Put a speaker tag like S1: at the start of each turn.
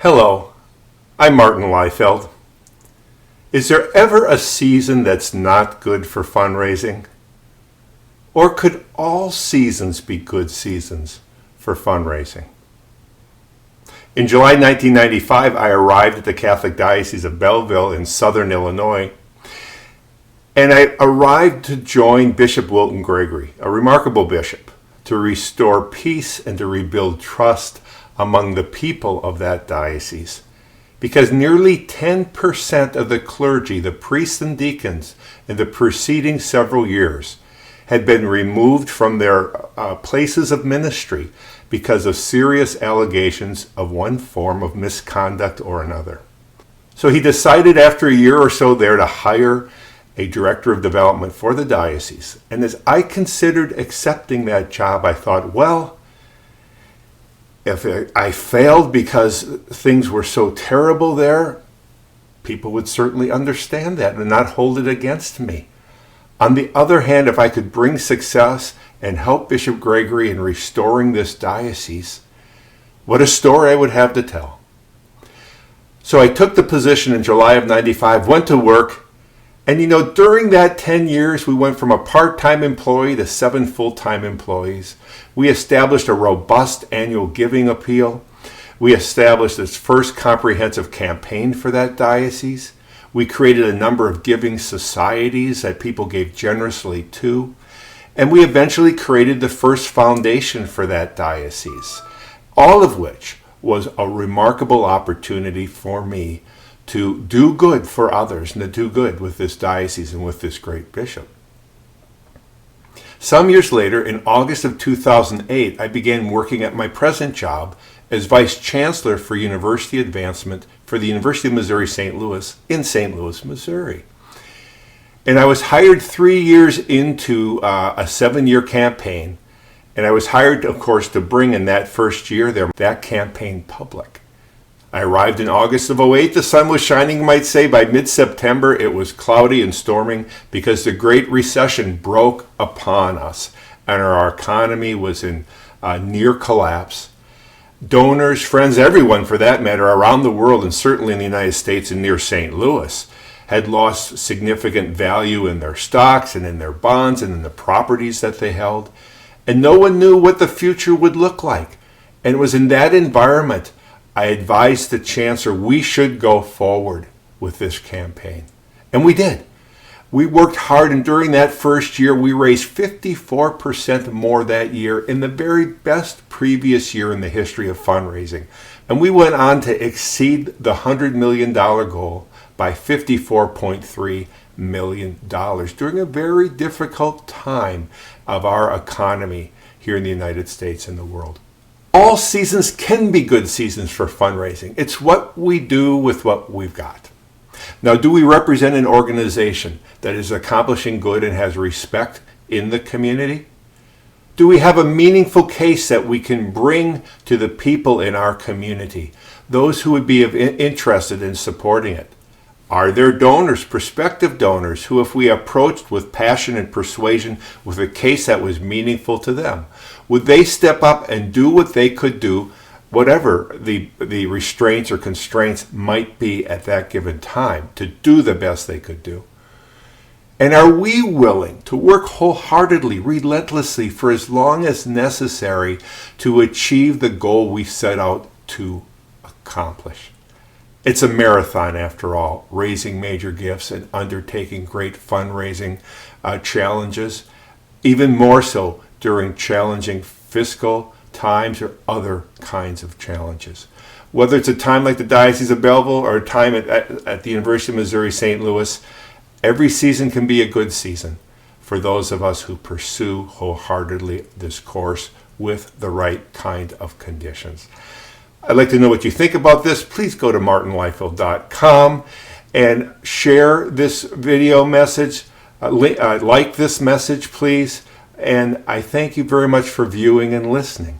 S1: Hello, I'm Martin Leifeld. Is there ever a season that's not good for fundraising? Or could all seasons be good seasons for fundraising? In July 1995, I arrived at the Catholic Diocese of Belleville in southern Illinois, and I arrived to join Bishop Wilton Gregory, a remarkable bishop, to restore peace and to rebuild trust among the people of that diocese. Because nearly 10% of the clergy, the priests and deacons, in the preceding several years had been removed from their places of ministry because of serious allegations of one form of misconduct or another. So he decided after a year or so there to hire a director of development for the diocese. And as I considered accepting that job, I thought, well, if I failed because things were so terrible there, people would certainly understand that and not hold it against me. On the other hand, if I could bring success and help Bishop Gregory in restoring this diocese, what a story I would have to tell. So I took the position in July of 95, went to work, and during that 10 years, we went from a part-time employee to 7 full-time employees. We established a robust annual giving appeal. We established its first comprehensive campaign for that diocese. We created a number of giving societies that people gave generously to. And we eventually created the first foundation for that diocese, all of which was a remarkable opportunity for me to do good for others and to do good with this diocese and with this great bishop. Some years later, in August of 2008, I began working at my present job as Vice Chancellor for University Advancement for the University of Missouri-St. Louis in St. Louis, Missouri. And I was hired 3 years into a 7-year campaign, and I was hired, of course, to bring in that first year there that campaign public. I arrived in August of 2008. The sun was shining, you might say. By mid-September, it was cloudy and storming because the Great Recession broke upon us and our economy was in near collapse. Donors, friends, everyone for that matter, around the world and certainly in the United States and near St. Louis, had lost significant value in their stocks and in their bonds and in the properties that they held. And no one knew what the future would look like. And it was in that environment I advised the Chancellor we should go forward with this campaign. And we did. We worked hard, and during that first year, we raised 54% more that year in the very best previous year in the history of fundraising. And we went on to exceed the $100 million goal by $54.3 million during a very difficult time of our economy here in the United States and the world. All seasons can be good seasons for fundraising. It's what we do with what we've got. Now, do we represent an organization that is accomplishing good and has respect in the community? Do we have a meaningful case that we can bring to the people in our community, those who would be interested in supporting it? Are there donors, prospective donors, who if we approached with passion and persuasion with a case that was meaningful to them, would they step up and do what they could do, whatever the restraints or constraints might be at that given time, to do the best they could do? And are we willing to work wholeheartedly, relentlessly, for as long as necessary to achieve the goal we set out to accomplish? It's a marathon, after all, raising major gifts and undertaking great fundraising challenges, even more so during challenging fiscal times or other kinds of challenges. Whether it's a time like the Diocese of Belleville or a time at the University of Missouri-St. Louis, every season can be a good season for those of us who pursue wholeheartedly this course with the right kind of conditions. I'd like to know what you think about this. Please go to martinleifeld.com and share this video message. Like this message, please. And I thank you very much for viewing and listening.